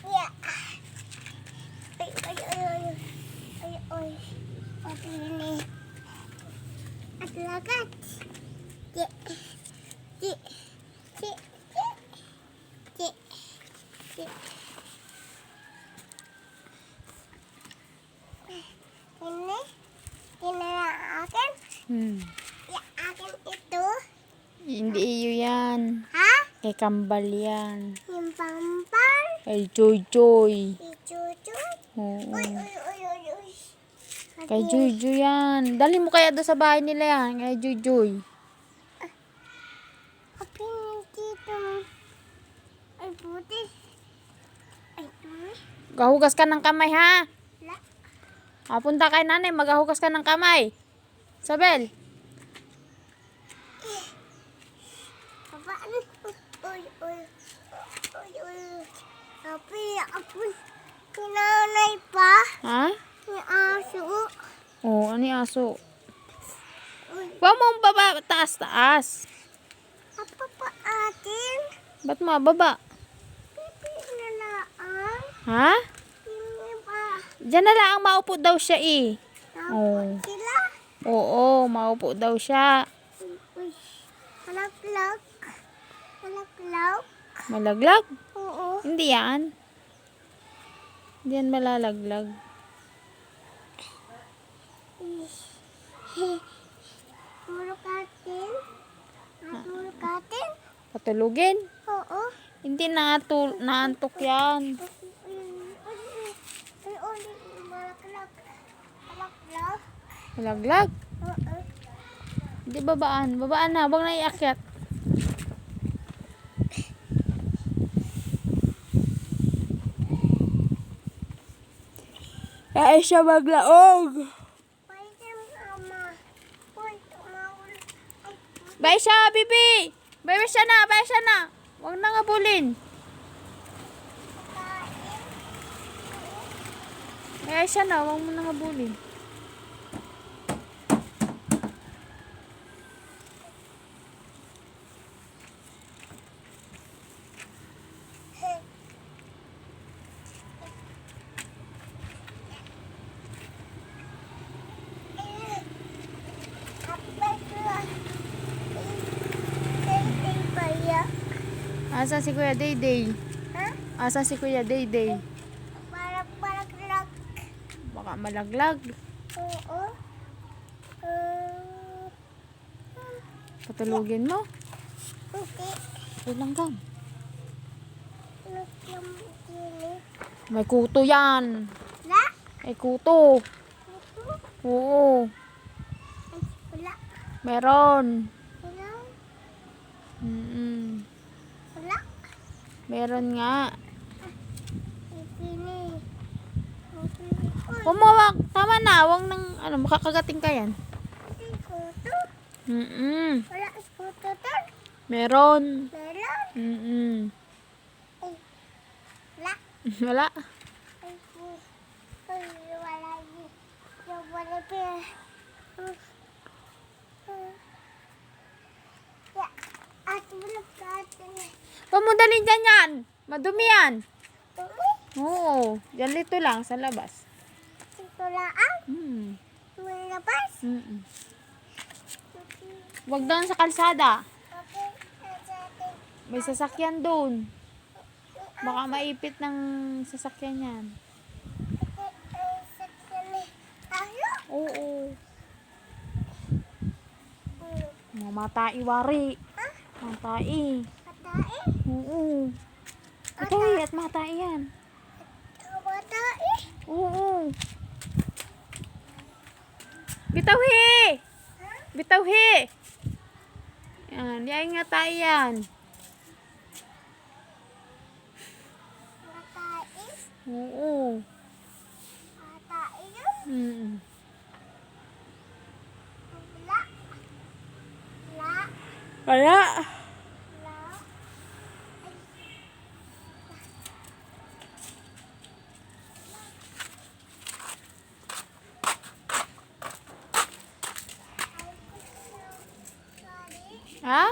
Yeah. Ay, ay, ay, ay. Ay, ay. Pati ini. At lagat. Di. Di. Di. Di. Di. Ini. Ini na akin. Ya, akin itu. Hindi iyo yan. Ha? Kay Kambal yan. Yung pampal. Kay Joy Joy. Ichuchut. Oo. Uy, uy, uy, uy, uy. Kay Joy Joy yan. Dali mo kaya doon sa bahay nila yan. Kay Joy Joy. Akin dito. Ay, buti. Ay, tuloy. Gahugas ka ng kamay ha. La. Punta kay nanay. Magahugas ka ng kamay. Sabel. Papa, ano? Uy, uy. Uy, uy. Api, api. Kinanay pa. Ha? May aso. Oo, ano yung aso? Uy, Huwag mong baba. Taas. apa pa atin? Ba't mababa? Pipi na laang. Ha? Hindi pa. Diyan na lang maupo daw siya eh. Dapat sila. Oo, maupo daw siya. Uy, malaglag. Malaglag. Malaglag? Oo. Hindi yan. Hindi yan malalaglag. Tulog natin. Tulog natin. Patulugin? Oo. Hindi naantok yan. Malaglag. Malaglag. Malaglag? Oo. Hindi babaan. Babaan na. Huwag na iakyat. Kaya siya maglaog. Pwede mama. Uy, tumawal. Ay, Bye siya, bibi. Bye siya na. Bye siya na. Huwag na ngabulin. kain. Bye siya na. Huwag mo na ngabulin. Asan si Kuya Dayday? Ha? Asan si Kuya Dayday? Malaglag. Baka malaglag. Oo. Patulugin mo. Hindi. Langgam. Naglamdili. May kuto yan. La? May kuto. Ito? Oo. Ay, wala. Meron. Wala. Wala. Meron nga. Ipini. Uy, Pumawak. Tama na. Huwag nang, makakagating ka yan. hindi kuto. Wala kuto doon. Meron. Meron. Ay, wala. Wala. Ay, ay, wala yun. Yung wala pa. Ya, at wala ka atin. Huwag mo dalhin dyan yan. Madumi yan. Tumi, Oo. Yan lito lang sa labas. ito lang. Hmm. Malabas. Huwag doon sa kalsada. Okay, sa atin. May sasakyan doon. Baka maipit ng sasakyan yan. Tayo? Oo. Mamatay wari. Mamatay. Matai? Oo. Matai at matai yan. Matai? Oo. Bitawhi! Bitawhi! Yan, yan nga tayo yan. Matai? Oo. Matai yun? Wala? Wala? Kaya, Wala? ha?